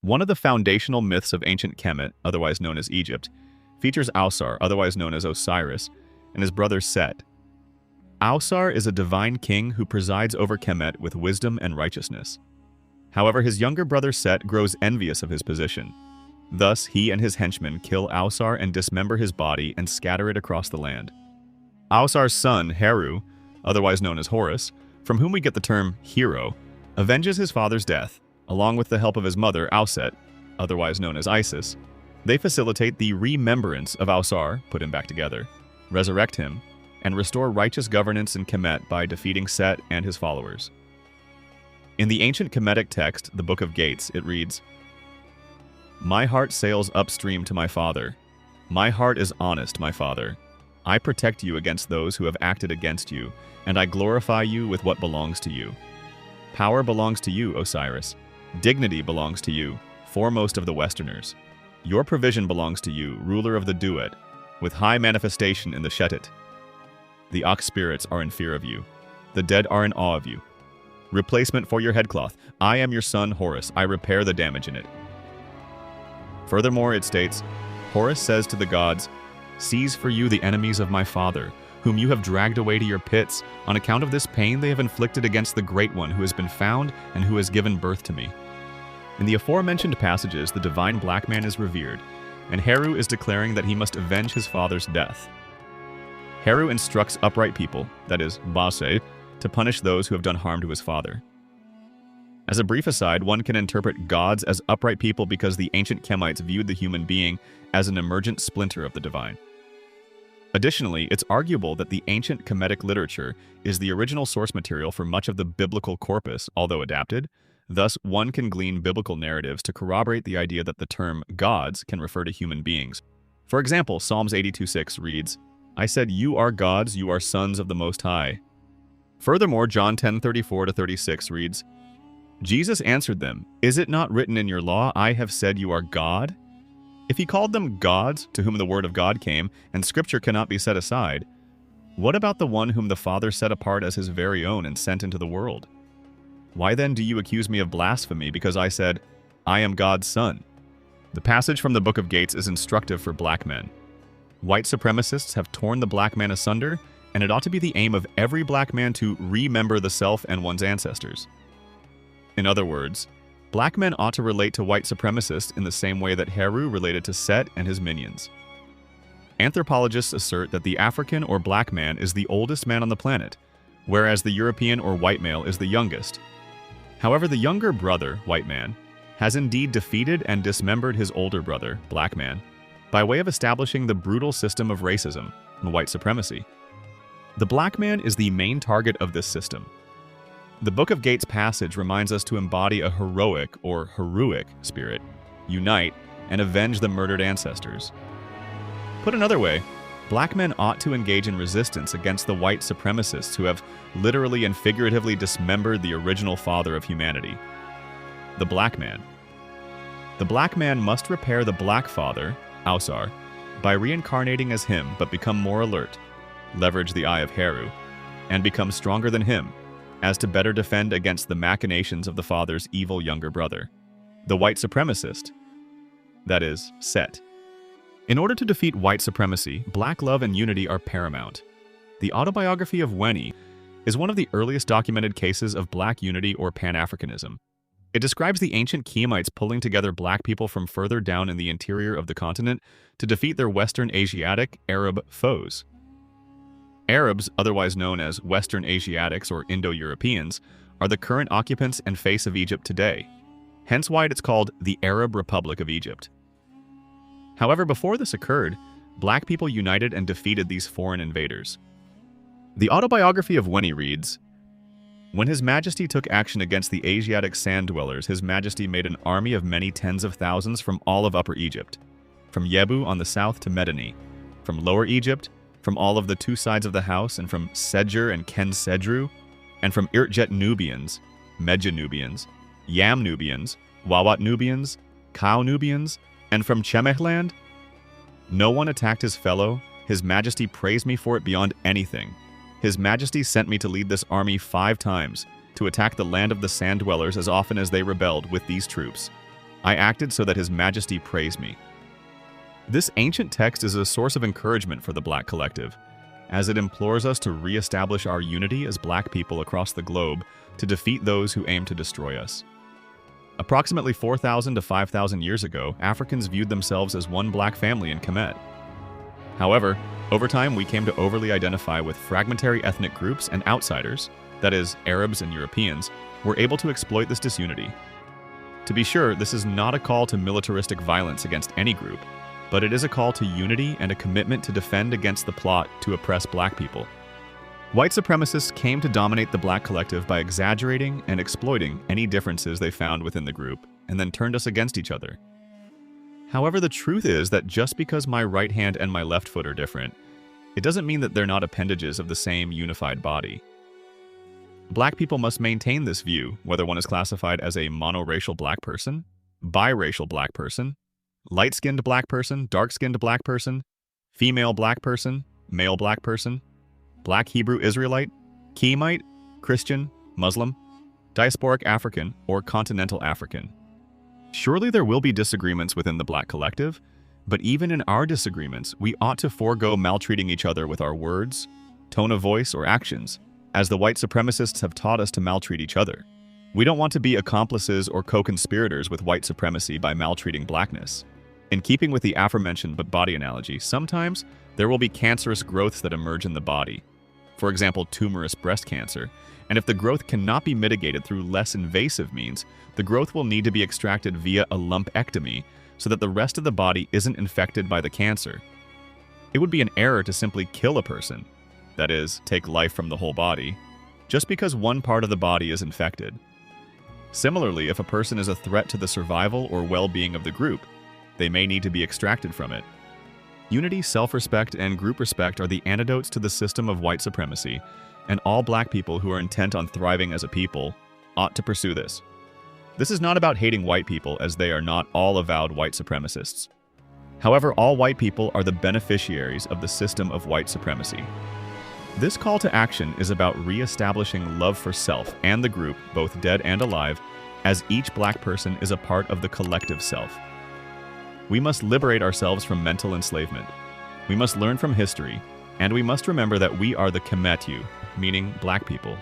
One of the foundational myths of ancient Kemet, otherwise known as Egypt, features Ausar, otherwise known as Osiris, and his brother Set. Ausar is a divine king who presides over Kemet with wisdom and righteousness. However, his younger brother Set grows envious of his position. Thus, he and his henchmen kill Ausar and dismember his body and scatter it across the land. Ausar's son, Heru, otherwise known as Horus, from whom we get the term hero, avenges his father's death. Along with the help of his mother, Auset, otherwise known as Isis, they facilitate the remembrance of Ausar, put him back together, resurrect him, and restore righteous governance in Kemet by defeating Set and his followers. In the ancient Kemetic text, the Book of Gates, it reads, "My heart sails upstream to my father. My heart is honest, my father. I protect you against those who have acted against you, and I glorify you with what belongs to you. Power belongs to you, Osiris. Dignity belongs to you, foremost of the Westerners. Your provision belongs to you, ruler of the Duet, with high manifestation in the Shetit. The Ox spirits are in fear of you. The dead are in awe of you. Replacement for your headcloth. I am your son, Horus. I repair the damage in it." Furthermore, it states, Horus says to the gods, "Seize for you the enemies of my father, whom you have dragged away to your pits. On account of this pain they have inflicted against the Great One who has been found and who has given birth to me." In the aforementioned passages, the divine black man is revered, and Heru is declaring that he must avenge his father's death. Heru instructs upright people, that is, Base, to punish those who have done harm to his father. As a brief aside, one can interpret gods as upright people because the ancient Kemites viewed the human being as an emergent splinter of the divine. Additionally, it's arguable that the ancient Kemetic literature is the original source material for much of the biblical corpus, although adapted. Thus, one can glean biblical narratives to corroborate the idea that the term gods can refer to human beings. For example, Psalms 82:6 reads, "I said, you are gods, you are sons of the Most High." Furthermore, John 10:34-36 reads, "Jesus answered them, 'Is it not written in your law, I have said you are God?' If he called them gods, to whom the word of God came, and scripture cannot be set aside, what about the one whom the Father set apart as his very own and sent into the world? Why then do you accuse me of blasphemy because I said, 'I am God's son'?" The passage from the Book of Gates is instructive for black men. White supremacists have torn the black man asunder, and it ought to be the aim of every black man to remember the self and one's ancestors. In other words, black men ought to relate to white supremacists in the same way that Heru related to Set and his minions. Anthropologists assert that the African or black man is the oldest man on the planet, whereas the European or white male is the youngest. However, the younger brother, white man, has indeed defeated and dismembered his older brother, black man, by way of establishing the brutal system of racism and white supremacy. The black man is the main target of this system. The Book of Gates passage reminds us to embody a heroic or heroic spirit, unite, and avenge the murdered ancestors. Put another way, black men ought to engage in resistance against the white supremacists who have literally and figuratively dismembered the original father of humanity, the black man. The black man must repair the black father, Ausar, by reincarnating as him but become more alert, leverage the eye of Heru, and become stronger than him, as to better defend against the machinations of the father's evil younger brother, the white supremacist, that is, Set. In order to defeat white supremacy, black love and unity are paramount. The autobiography of Weni is one of the earliest documented cases of black unity or Pan-Africanism. It describes the ancient Kemites pulling together black people from further down in the interior of the continent to defeat their Western Asiatic, Arab foes. Arabs, otherwise known as Western Asiatics or Indo-Europeans, are the current occupants and face of Egypt today, hence why it's called the Arab Republic of Egypt. However, before this occurred, black people united and defeated these foreign invaders. The autobiography of Weni reads, "When His Majesty took action against the Asiatic sand dwellers, His Majesty made an army of many tens of thousands from all of Upper Egypt, from Yebu on the south to Medani, from Lower Egypt, from all of the two sides of the house, and from Sedger and Ken Sedru, and from Irtjet Nubians, Medja Nubians, Yam Nubians, Wawat Nubians, Kau Nubians, and from Chemehland. No one attacked his fellow. His Majesty praised me for it beyond anything. His Majesty sent me to lead this army 5 times, to attack the land of the sand dwellers as often as they rebelled with these troops. I acted so that His Majesty praise me. This ancient text is a source of encouragement for the Black collective, as it implores us to re-establish our unity as Black people across the globe to defeat those who aim to destroy us. Approximately 4,000 to 5,000 years ago, Africans viewed themselves as one Black family in Kemet. However, over time we came to overly identify with fragmentary ethnic groups, and outsiders, that is, Arabs and Europeans, were able to exploit this disunity. To be sure, this is not a call to militaristic violence against any group, but it is a call to unity and a commitment to defend against the plot to oppress Black people. White supremacists came to dominate the Black collective by exaggerating and exploiting any differences they found within the group, and then turned us against each other. However, the truth is that just because my right hand and my left foot are different, it doesn't mean that they're not appendages of the same unified body. Black people must maintain this view, whether one is classified as a monoracial Black person, biracial Black person, light-skinned Black person, dark-skinned Black person, female Black person, male Black person, Black Hebrew Israelite, Kemite, Christian, Muslim, diasporic African, or continental African. Surely there will be disagreements within the Black collective, but even in our disagreements, we ought to forego maltreating each other with our words, tone of voice, or actions, as the white supremacists have taught us to maltreat each other. We don't want to be accomplices or co-conspirators with white supremacy by maltreating Blackness. In keeping with the aforementioned but body analogy, sometimes there will be cancerous growths that emerge in the body, for example, tumorous breast cancer, and if the growth cannot be mitigated through less invasive means, the growth will need to be extracted via a lumpectomy so that the rest of the body isn't infected by the cancer. It would be an error to simply kill a person, that is, take life from the whole body, just because one part of the body is infected. Similarly, if a person is a threat to the survival or well-being of the group, they may need to be extracted from it. Unity, self-respect, and group respect are the antidotes to the system of white supremacy, and all Black people who are intent on thriving as a people ought to pursue this. This is not about hating white people, as they are not all avowed white supremacists. However, all white people are the beneficiaries of the system of white supremacy. This call to action is about re-establishing love for self and the group, both dead and alive, as each Black person is a part of the collective self. We must liberate ourselves from mental enslavement. We must learn from history, and we must remember that we are the Kemetu, meaning Black people.